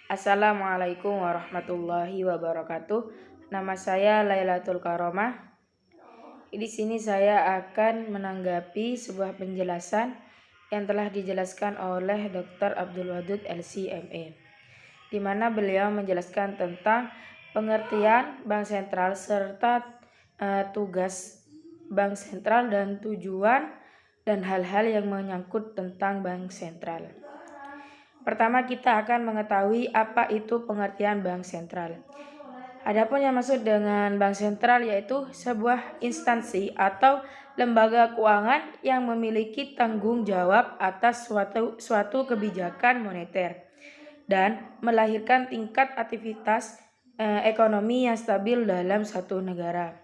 Assalamualaikum warahmatullahi wabarakatuh. Nama saya Lailatul Karomah. Di sini saya akan menanggapi sebuah penjelasan yang telah dijelaskan oleh Dr. Abdul Wadud LC.ME, di mana beliau menjelaskan tentang pengertian bank sentral serta tugas bank sentral dan tujuan dan hal-hal yang menyangkut tentang bank sentral. Pertama, kita akan mengetahui apa itu pengertian bank sentral. Adapun yang maksud dengan bank sentral yaitu sebuah instansi atau lembaga keuangan yang memiliki tanggung jawab atas suatu kebijakan moneter dan melahirkan tingkat aktivitas ekonomi yang stabil dalam suatu negara.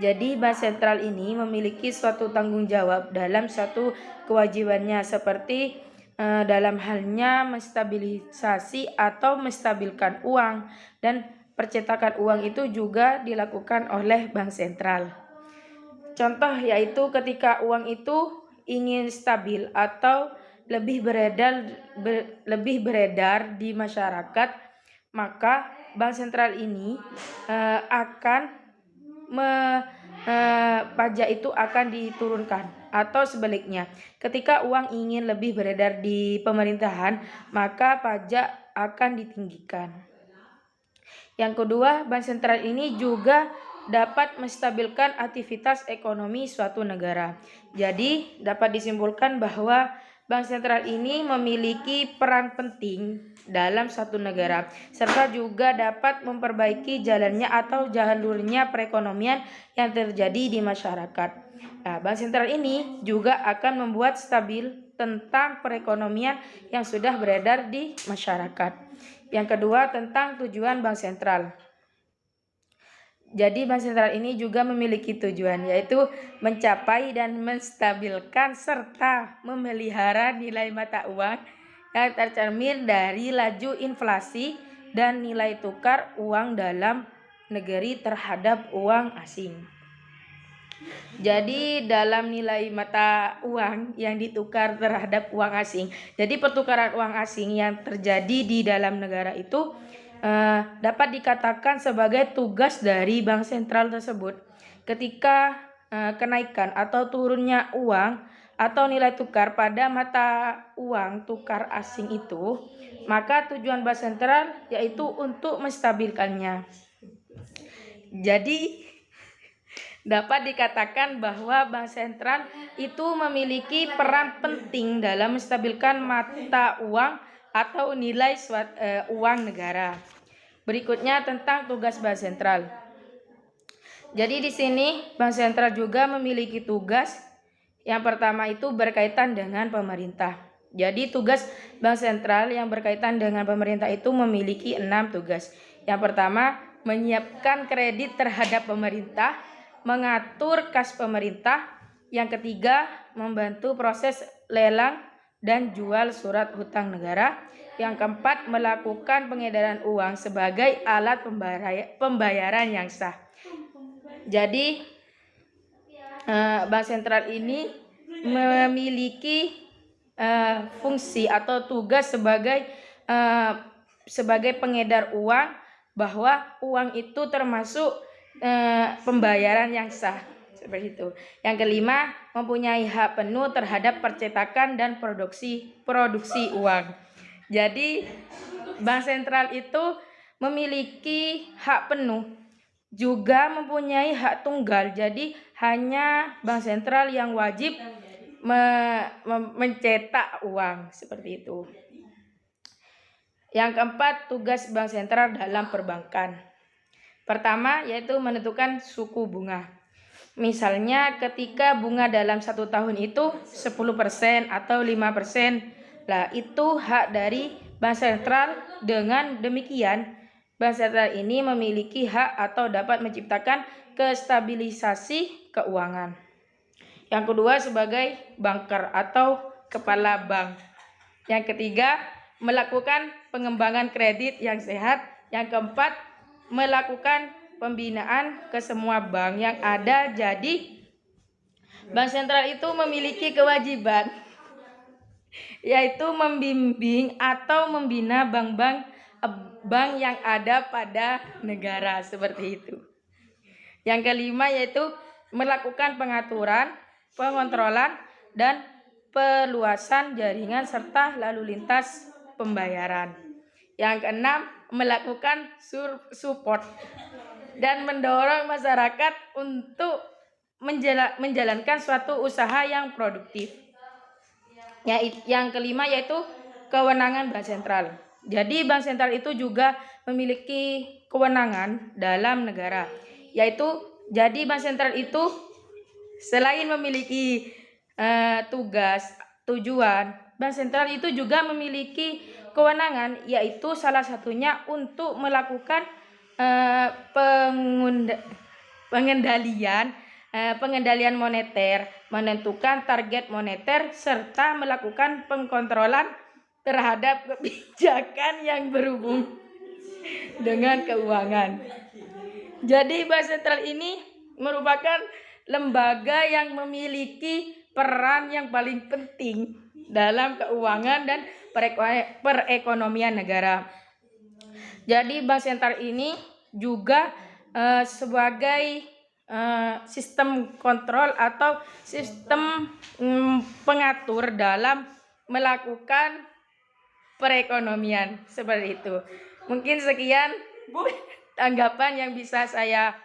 Jadi bank sentral ini memiliki suatu tanggung jawab dalam satu kewajibannya seperti dalam halnya menstabilisasi atau menstabilkan uang, dan percetakan uang itu juga dilakukan oleh bank sentral. Contoh yaitu ketika uang itu ingin stabil atau lebih beredar di masyarakat, maka bank sentral ini pajak itu akan diturunkan, atau sebaliknya ketika uang ingin lebih beredar di pemerintahan maka pajak akan ditinggikan. Yang kedua, bank sentral ini juga dapat menstabilkan aktivitas ekonomi suatu negara. Jadi dapat disimpulkan bahwa bank sentral ini memiliki peran penting dalam satu negara, serta juga dapat memperbaiki jalannya atau jalurnya perekonomian yang terjadi di masyarakat. Nah, bank sentral ini juga akan membuat stabil tentang perekonomian yang sudah beredar di masyarakat. Yang kedua, tentang tujuan bank sentral. Jadi bank sentral ini juga memiliki tujuan, yaitu mencapai dan menstabilkan serta memelihara nilai mata uang yang tercermin dari laju inflasi dan nilai tukar uang dalam negeri terhadap uang asing. Jadi dalam nilai mata uang yang ditukar terhadap uang asing, jadi pertukaran uang asing yang terjadi di dalam negara itu dapat dikatakan sebagai tugas dari bank sentral tersebut. Ketika kenaikan atau turunnya uang atau nilai tukar pada mata uang tukar asing itu, maka tujuan bank sentral yaitu untuk menstabilkannya. Jadi dapat dikatakan bahwa bank sentral itu memiliki peran penting dalam menstabilkan mata uang atau nilai uang negara. Berikutnya tentang tugas bank sentral. Jadi di sini bank sentral juga memiliki tugas. Yang pertama itu berkaitan dengan pemerintah. Jadi tugas bank sentral yang berkaitan dengan pemerintah itu memiliki 6 tugas. Yang pertama, menyiapkan kredit terhadap pemerintah, mengatur kas pemerintah. Yang ketiga, membantu proses lelang dan jual surat hutang negara. Yang keempat, melakukan pengedaran uang sebagai alat pembayaran yang sah. Jadi bank sentral ini memiliki fungsi atau tugas sebagai pengedar uang, bahwa uang itu termasuk pembayaran yang sah. Seperti itu. Yang kelima, mempunyai hak penuh terhadap percetakan dan produksi uang. Jadi bank sentral itu memiliki hak penuh, juga mempunyai hak tunggal. Jadi hanya bank sentral yang wajib mencetak uang, seperti itu. Yang keempat, tugas bank sentral dalam perbankan. Pertama, yaitu menentukan suku bunga. Misalnya ketika bunga dalam 1 tahun itu 10% atau 5%, lah itu hak dari bank sentral. Dengan demikian, bank sentral ini memiliki hak atau dapat menciptakan kestabilisasi keuangan. Yang kedua, sebagai banker atau kepala bank. Yang ketiga, melakukan pengembangan kredit yang sehat. Yang keempat, melakukan pembinaan ke semua bank yang ada. Jadi bank sentral itu memiliki kewajiban yaitu membimbing atau membina bank yang ada pada negara, seperti itu. Yang kelima yaitu melakukan pengaturan, pengontrolan, dan perluasan jaringan serta lalu lintas pembayaran. Yang keenam, melakukan support dan mendorong masyarakat untuk menjalankan suatu usaha yang produktif. Yang kelima yaitu kewenangan bank sentral. Jadi bank sentral itu juga memiliki kewenangan dalam negara, yaitu jadi bank sentral itu selain memiliki tugas, tujuan, bank sentral itu juga memiliki kewenangan, yaitu salah satunya untuk melakukan pengendalian moneter, menentukan target moneter, serta melakukan pengkontrolan terhadap kebijakan yang berhubung dengan keuangan. Jadi bank sentral ini merupakan lembaga yang memiliki peran yang paling penting dalam keuangan dan perekonomian negara. Jadi bank sentral ini juga sebagai sistem kontrol atau sistem pengatur dalam melakukan perekonomian, seperti itu. Mungkin sekian tanggapan yang bisa saya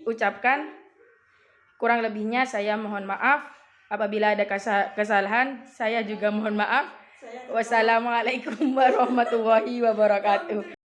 ucapkan. Kurang lebihnya saya mohon maaf. Apabila ada kesalahan, saya juga mohon maaf. Wassalamualaikum warahmatullahi wabarakatuh.